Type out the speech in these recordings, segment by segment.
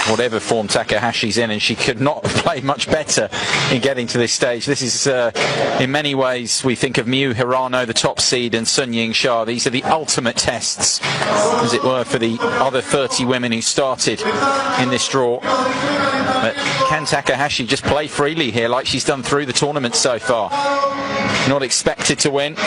whatever form Takahashi's in, and she could not have played much better in getting to this stage. This is, in many ways, we think of Miu Hirano, the top seed, and Sun Yingsha. These are the ultimate tests, as it were, for the other 30 women who started in this draw. But can Takahashi just play freely here like she's done through the tournament so far? Not expected to win.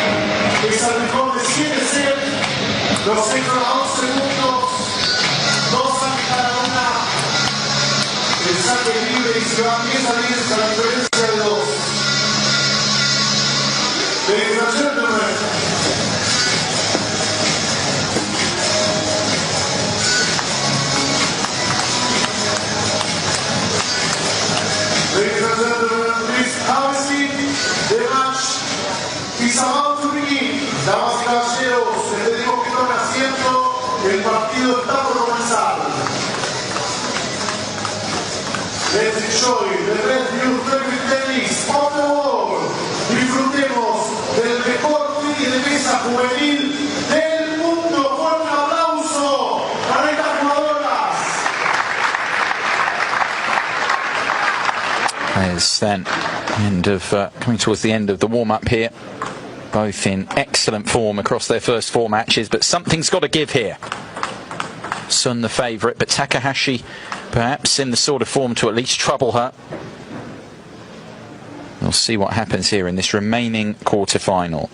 Is about to begin. Damas y caballeros, les pedimos que tomen asiento. El partido está por comenzar. Let's enjoy the best new table tennis of the world. Disfrutemos del mejor tenis de mesa juvenil del mundo. Fuerte aplauso para estas jugadoras. There's then coming towards the end of the warm-up here. Both in excellent form across their first 4 matches, but something's got to give here. Sun the favourite, but Takahashi perhaps in the sort of form to at least trouble her. We'll see what happens here in this remaining quarter-final.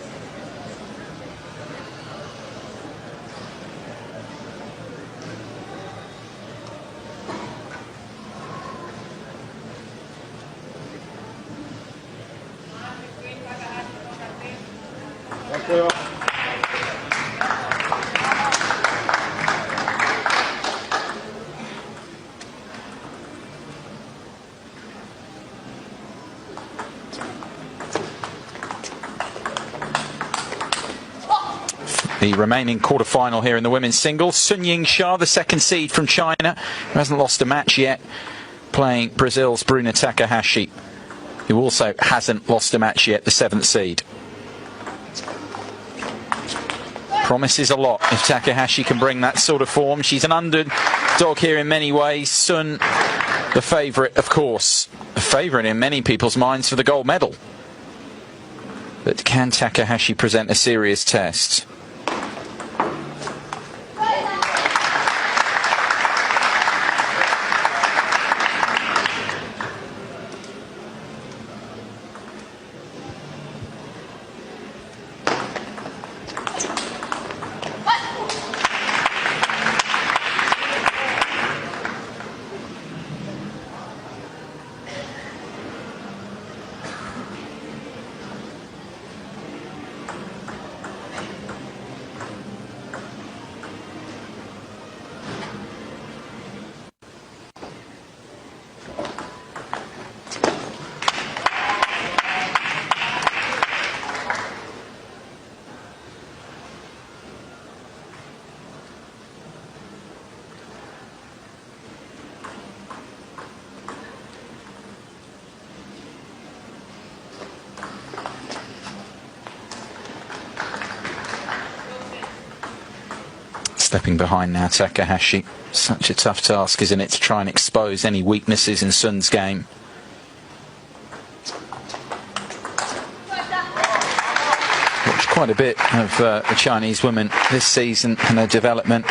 The remaining quarter-final here in the women's singles. Sun Yingsha, the second seed from China, who hasn't lost a match yet, playing Brazil's Bruna Takahashi, who also hasn't lost a match yet, the 7th seed. Promises a lot if Takahashi can bring that sort of form. She's an underdog here in many ways. Sun, the favourite, of course. A favourite in many people's minds for the gold medal. But can Takahashi present a serious test? Stepping behind now, Takahashi. Such a tough task, isn't it, to try and expose any weaknesses in Sun's game. Watched quite a bit of the Chinese woman this season and her development.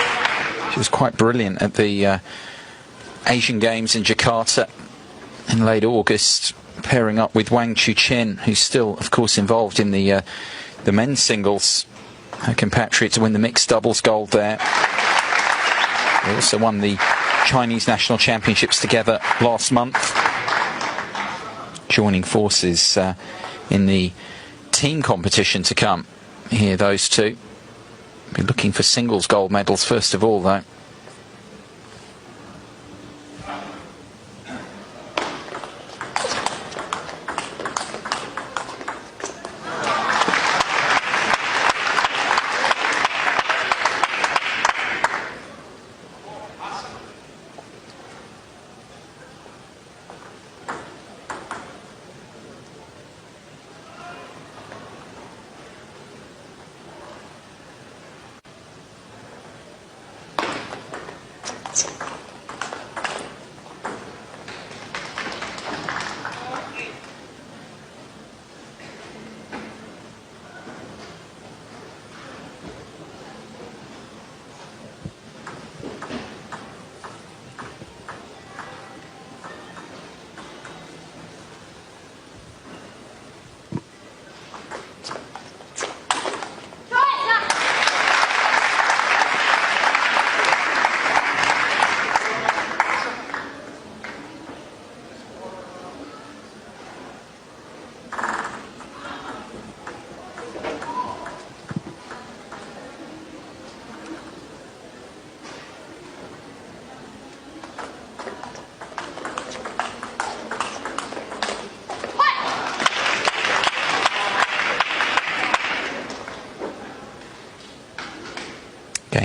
She was quite brilliant at the Asian Games in Jakarta in late August, pairing up with Wang Chuqin, who's still, of course, involved in the men's singles. Her compatriot to win the mixed doubles gold there. They also won the Chinese National Championships together last month. Joining forces in the team competition to come. Here, those two. Be looking for singles gold medals first of all, though.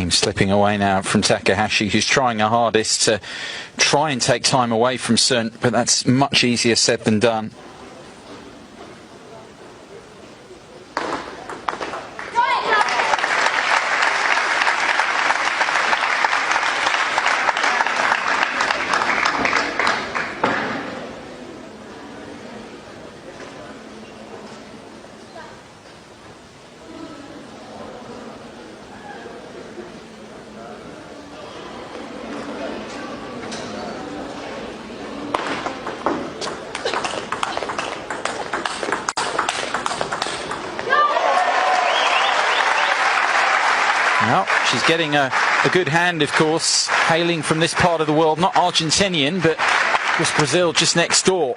Game slipping away now from Takahashi, who's trying her hardest to try and take time away from Sun, but that's much easier said than done. Well, she's getting a good hand, of course, hailing from this part of the world, not Argentinian, but just Brazil just next door.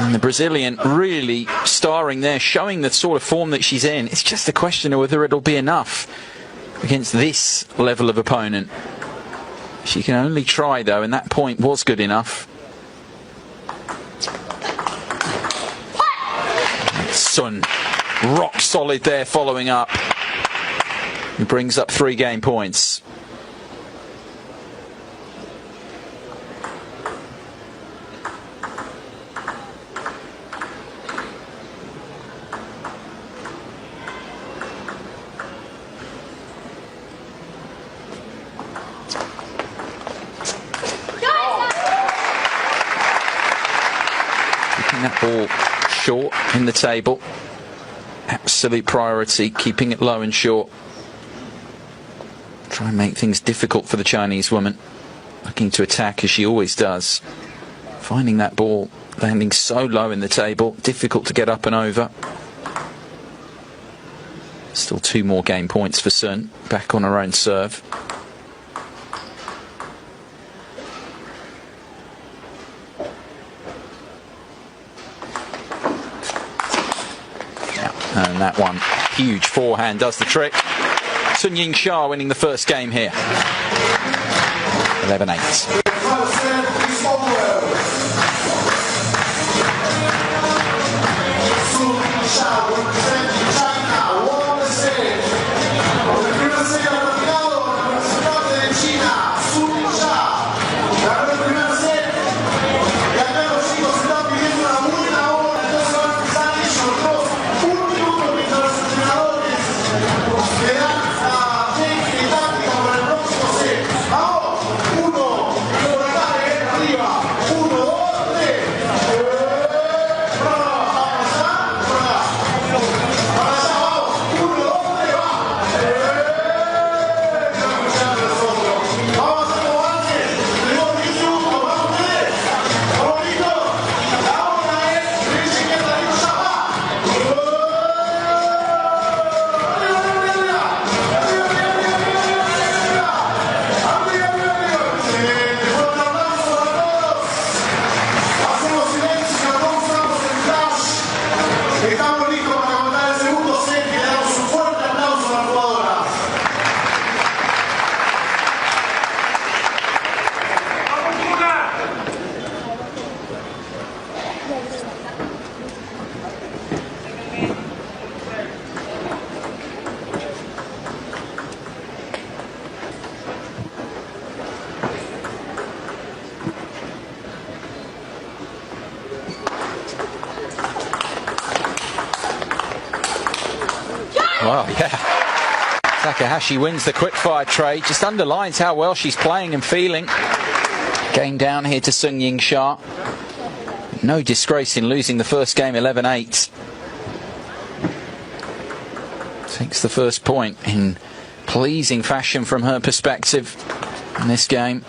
And the Brazilian really starring there, showing the sort of form that she's in. It's just a question of whether it'll be enough against this level of opponent. She can only try, though, and that point was good enough. Sun, rock solid there, following up. He brings up 3 game points. Keeping that ball short in the table. Absolute priority, keeping it low and short. Try and make things difficult for the Chinese woman, looking to attack as she always does. Finding that ball landing so low in the table, difficult to get up and over. Still 2 more game points for Sun, back on her own serve. And that one, huge forehand, does the trick. Sun Yingsha winning the first game here. 11-8. Well, yeah. Takahashi wins the quickfire trade. Just underlines how well she's playing and feeling. Game down here to Sun Yingsha. No disgrace in losing the first game 11-8. Takes the first point in pleasing fashion from her perspective in this game.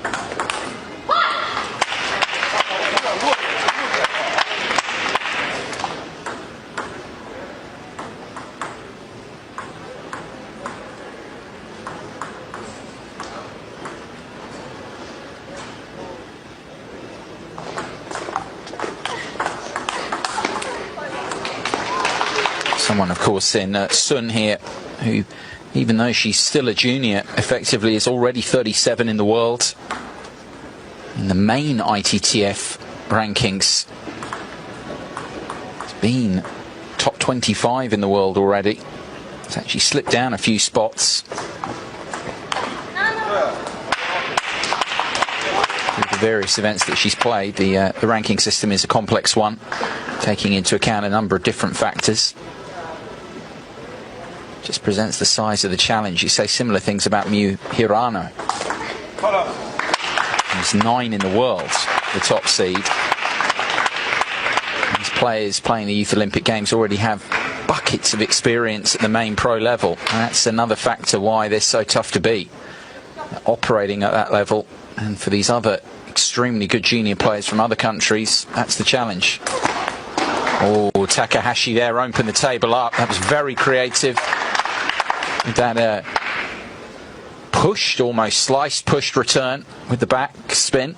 Someone, of course, in Sun here, who, even though she's still a junior, effectively is already 37 in the world. In the main ITTF rankings, it's been top 25 in the world already. It's actually slipped down a few spots. the various events that she's played. The ranking system is a complex one, taking into account a number of different factors. Just presents the size of the challenge. You say similar things about Miu Hirano. He's 9 in the world, the top seed. These players playing the Youth Olympic Games already have buckets of experience at the main pro level. And that's another factor why they're so tough to beat. Operating at that level. And for these other extremely good junior players from other countries, that's the challenge. Oh, Takahashi there opened the table up. That was very creative. That pushed, almost sliced, pushed return with the back spin.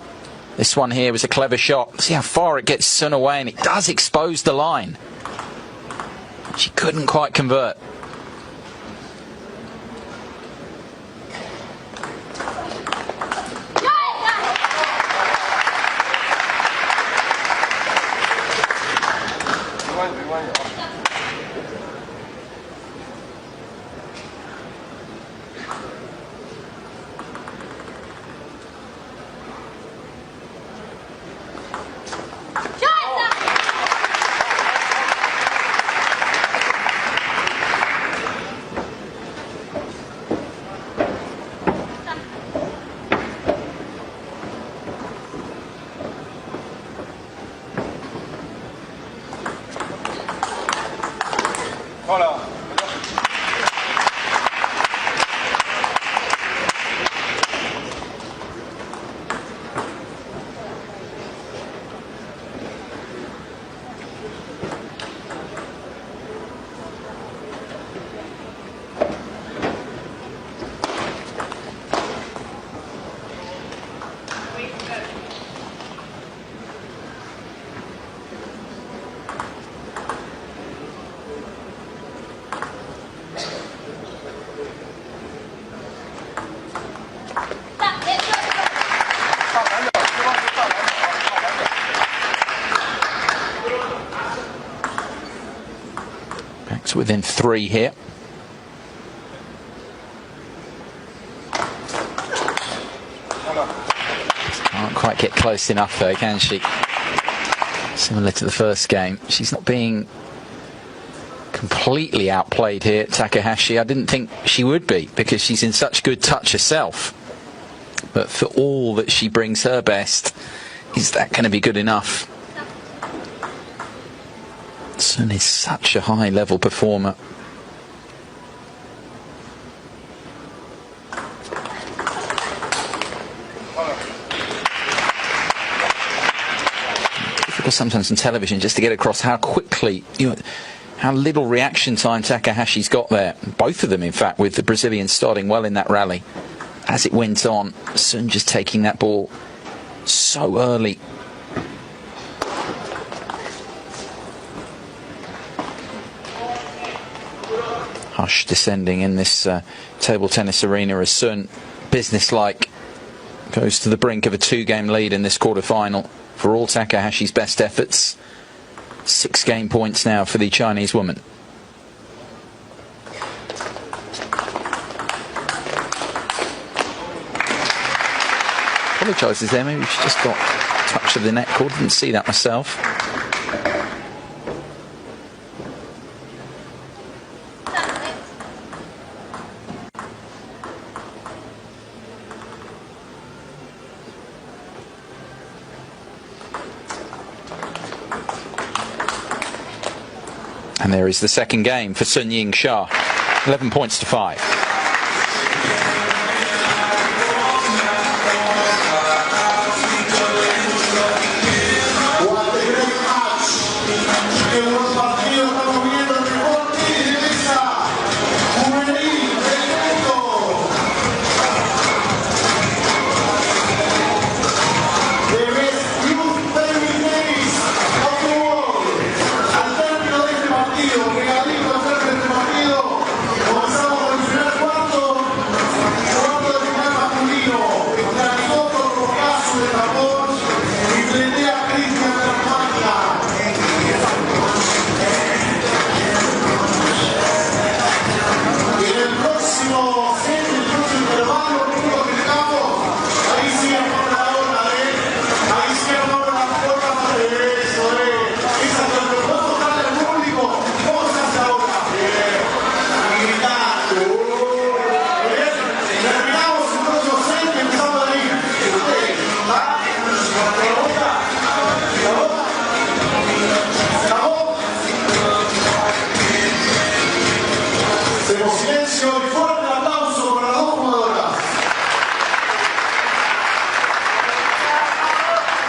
This one here was a clever shot. See how far it gets Sun away, and it does expose the line. She couldn't quite convert. Back to within 3 here. Can't quite get close enough though, can she? Similar to the first game. She's not being completely outplayed here, Takahashi. I didn't think she would be, because she's in such good touch herself. But for all that she brings her best, is that going to be good enough? Sun is such a high level performer. Difficult sometimes on television just to get across how quickly, how little reaction time Takahashi's got there. Both of them, in fact, with the Brazilians starting well in that rally. As it went on, Sun just taking that ball so early. Hush descending in this table tennis arena as Sun, businesslike, goes to the brink of a 2-game lead in this quarter-final for all Takahashi's best efforts. 6 game points now for the Chinese woman. Apologises there, maybe she just got a touch of the net cord, didn't see that myself. And there is the second game for Sun Yingsha. 11 points to 5.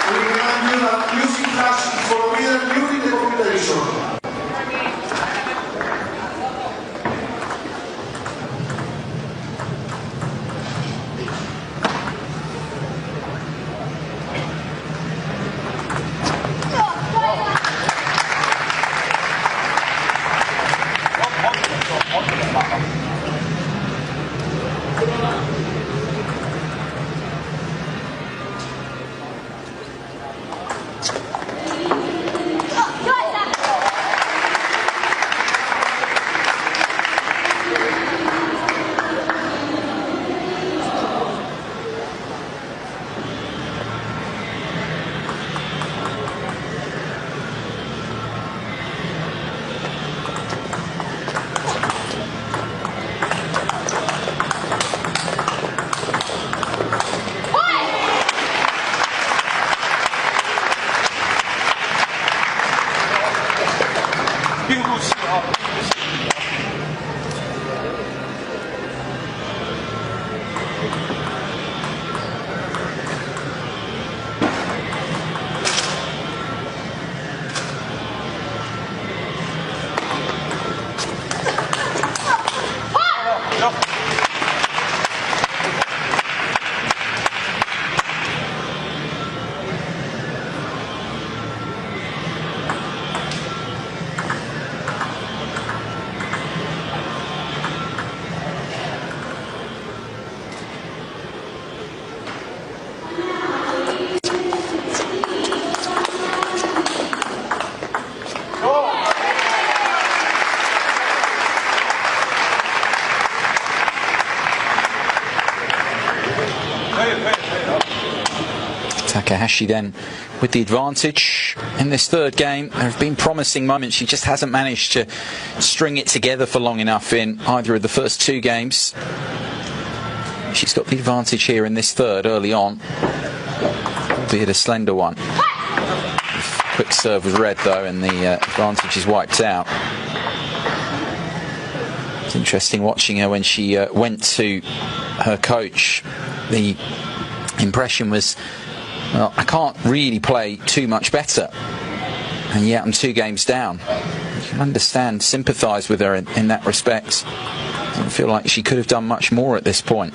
We remind you that using flash is forbidden during the competition. Takahashi then with the advantage in this third game. There have been promising moments. She just hasn't managed to string it together for long enough in either of the first two games. She's got the advantage here in this third early on, albeit a slender one. Quick serve was red though, and the advantage is wiped out. It's interesting watching her when she went to her coach. The impression was, well, I can't really play too much better, and yet I'm 2 games down. You can understand, sympathise with her in that respect. I feel like she could have done much more at this point.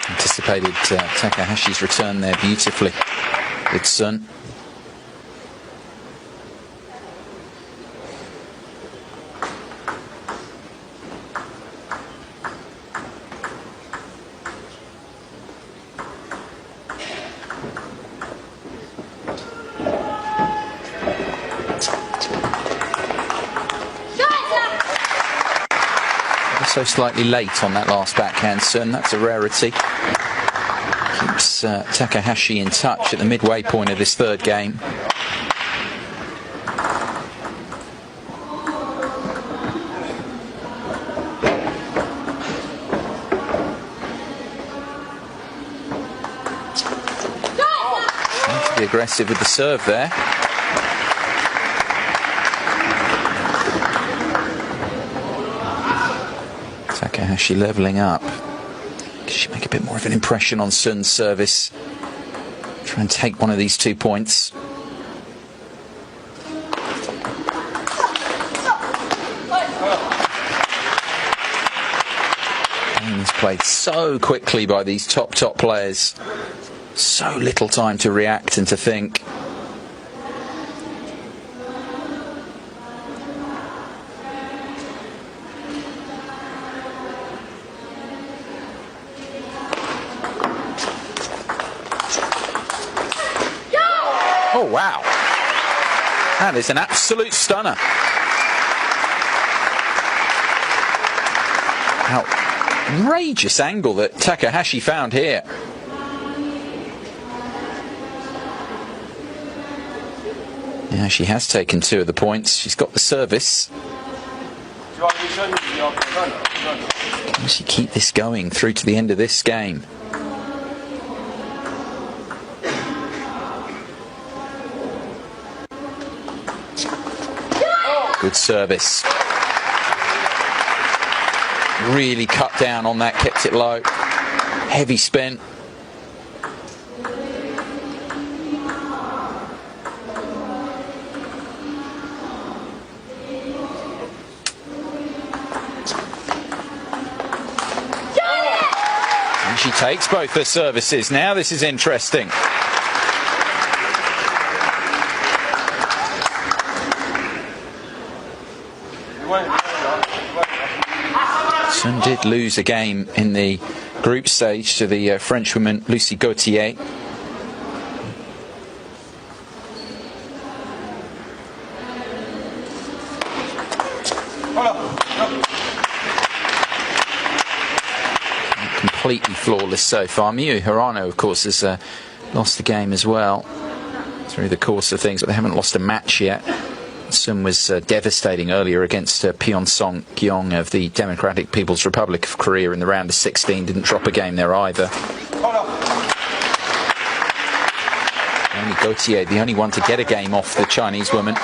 Anticipated Takahashi's return there beautifully with Sun. So slightly late on that last backhand, Sun. That's a rarity. Keeps Takahashi in touch at the midway point of this third game. Trying to be aggressive with the serve there. Takahashi levelling up. Can she make a bit more of an impression on Sun's service? Try and take one of these 2 points. Game is played so quickly by these top players. So little time to react and to think. Oh, wow. That is an absolute stunner. Outrageous angle that Takahashi found here. Yeah, she has taken 2 of the points. She's got the service. Can she keep this going through to the end of this game? Good service. Really cut down on that, kept it low. Heavy spin. And she takes both her services. Now this is interesting. Sun did lose a game in the group stage to the Frenchwoman Lucie Gauthier. Completely flawless so far. Miyu Hirano, of course, has lost the game as well through the course of things, but they haven't lost a match yet. Sun was devastating earlier against Pyeong-song Gyeong of the Democratic People's Republic of Korea in the round of 16. Didn't drop a game there either. Only Gauthier, the only one to get a game off the Chinese woman.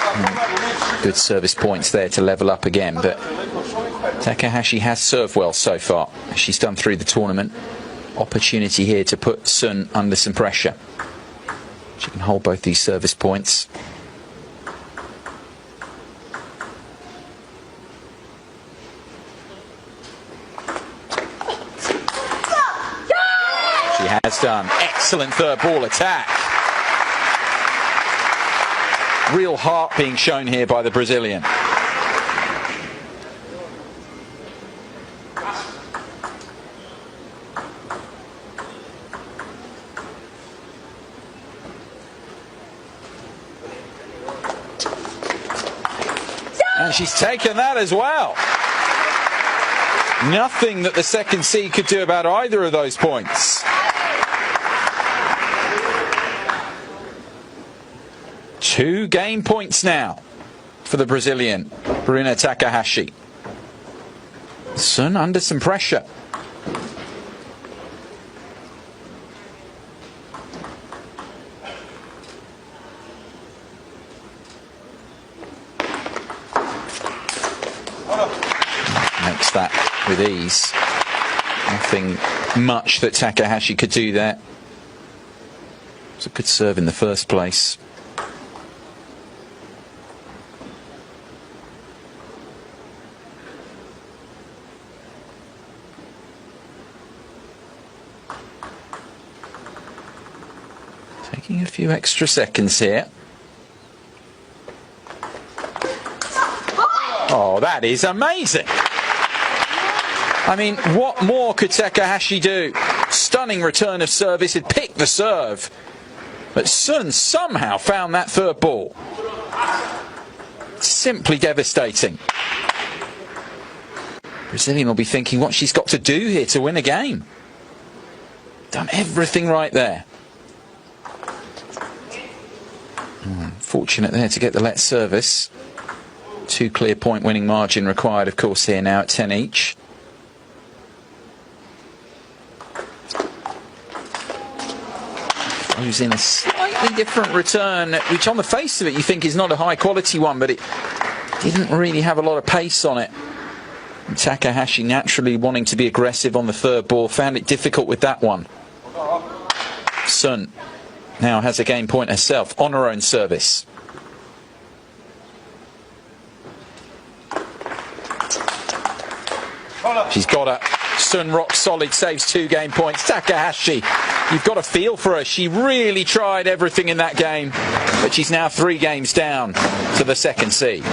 Good service points there to level up again. But Takahashi has served well so far. She's done through the tournament. Opportunity here to put Sun under some pressure. She can hold both these service points. Has done. Excellent third ball attack. Real heart being shown here by the Brazilian. And she's taken that as well. Nothing that the second seed could do about either of those points. 2 game points now for the Brazilian, Bruna Takahashi. Sun under some pressure. Makes that with ease. Nothing much that Takahashi could do there. It's a good serve in the first place. Taking a few extra seconds here. Oh, that is amazing. I mean, what more could Takahashi do? Stunning return of service. Had picked the serve. But Sun somehow found that third ball. Simply devastating. Brazilian will be thinking what she's got to do here to win a game. Done everything right there. Fortunate there to get the let service. 2 clear point winning margin required, of course, here now at 10 each. Throws in a slightly different return, which on the face of it you think is not a high quality one, but it didn't really have a lot of pace on it. And Takahashi, naturally wanting to be aggressive on the third ball, found it difficult with that one. Sun now has a game point herself on her own service. She's got her. Sun rock solid, saves 2 game points. Takahashi, you've got a feel for her. She really tried everything in that game, but she's now 3 games down to the second seed.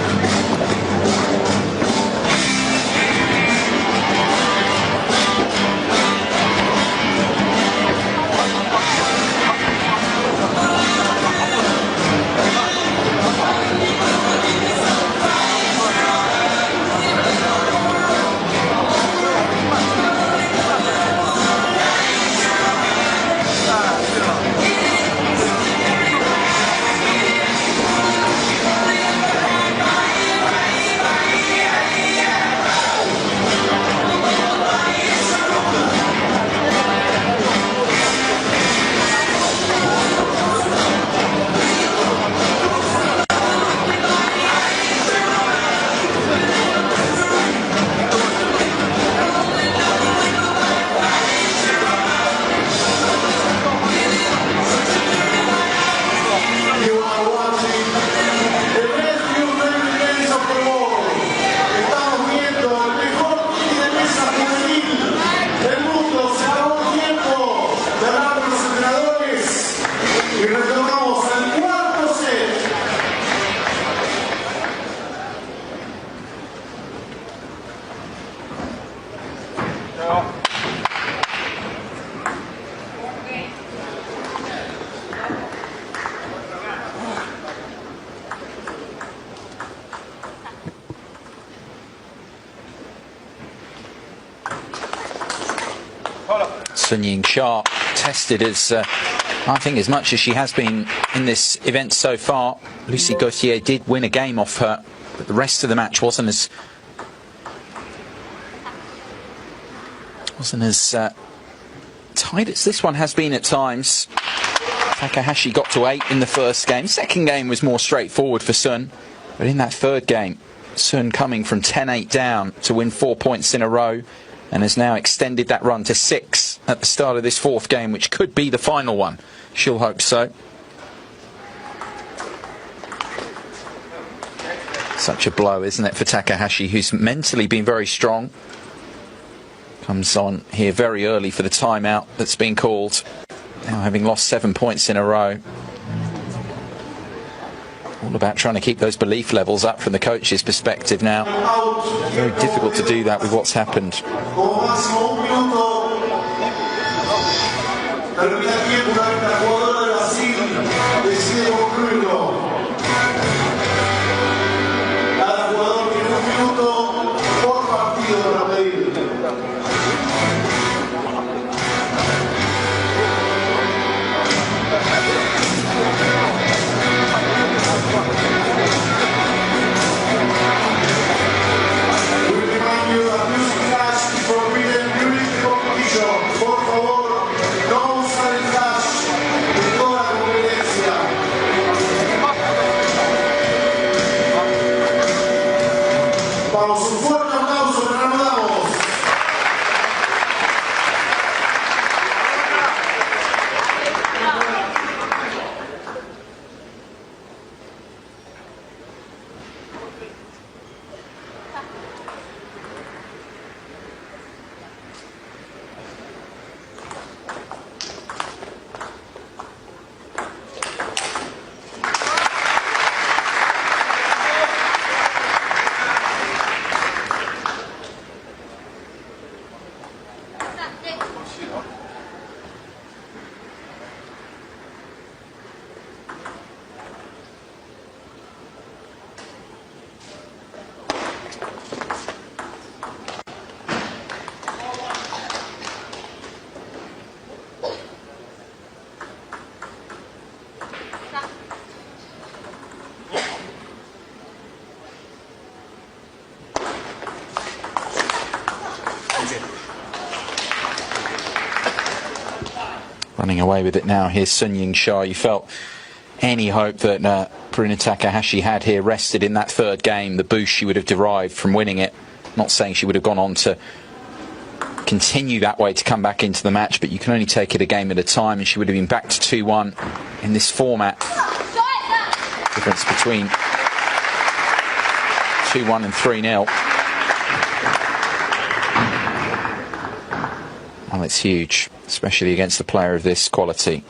Sun Yingsha tested as, I think, as much as she has been in this event so far. Lucie Gauthier did win a game off her, but the rest of the match wasn't as tight as this one has been at times. Takahashi got to 8 in the first game. Second game was more straightforward for Sun, but in that third game, Sun coming from 10-8 down to win 4 points in a row, and has now extended that run to 6 at the start of this fourth game, which could be the final one. She'll hope so. Such a blow, isn't it, for Takahashi, who's mentally been very strong. Comes on here very early for the timeout that's been called. Now having lost 7 points in a row. All about trying to keep those belief levels up from the coach's perspective now. Very difficult to do that with what's happened. Running away with it now. Here's Sun Yingsha. You felt any hope that Bruna Takahashi had here rested in that third game, the boost she would have derived from winning it. Not saying she would have gone on to continue that way to come back into the match, but you can only take it a game at a time, and she would have been back to 2-1 in this format. Difference between 2-1 and 3-0. Well, it's huge, especially against a player of this quality.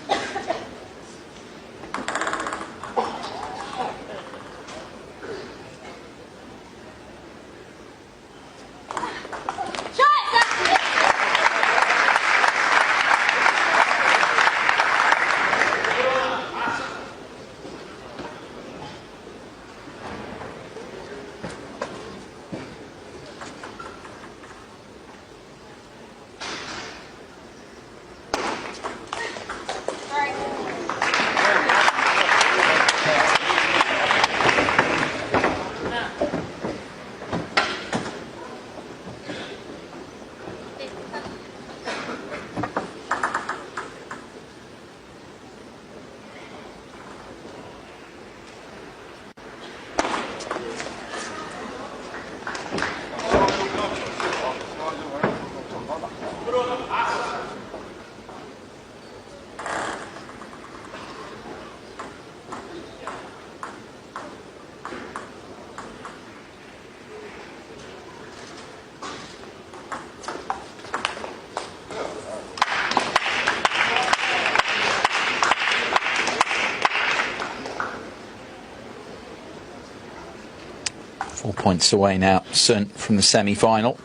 Points away now, Sun, from the semi-final.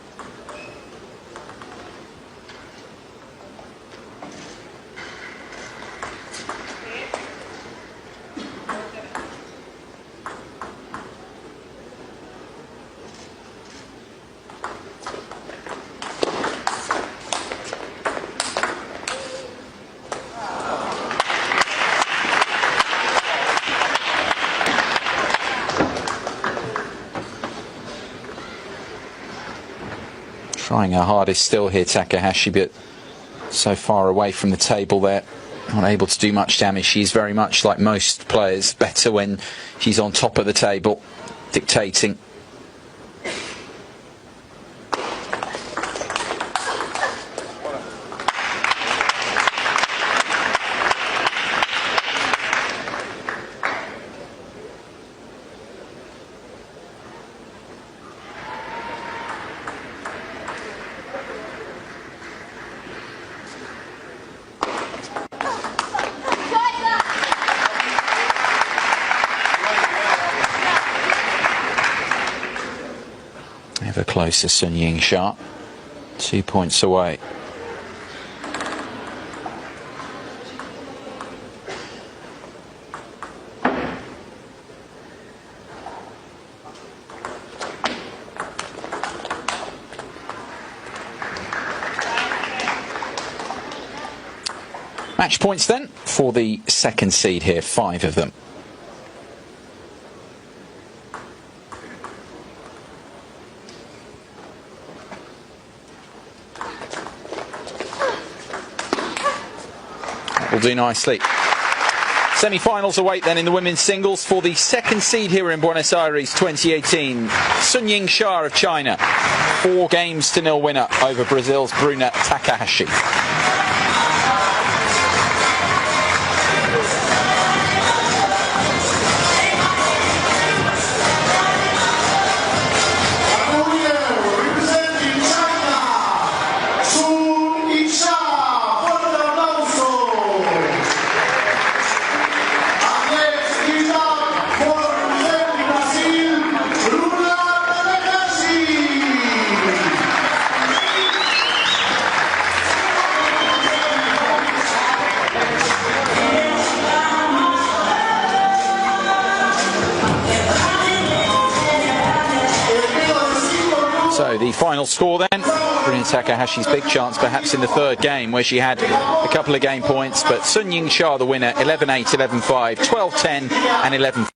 Trying her hardest still here, Takahashi, but so far away from the table there. Not able to do much damage. She's very much like most players, better when she's on top of the table, dictating. Ever closer, Yingsha, 2 points away. Match points then for the second seed here, 5 of them. Will do nicely. Semi-finals await then in the women's singles for the second seed here in Buenos Aires 2018. Yingsha of China, 4-0 winner over Brazil's Bruna Takahashi. So the final score then, Bruna Takahashi's big chance perhaps in the third game where she had a couple of game points, but Yingsha the winner, 11-8, 11-5, 12-10 and 11-5.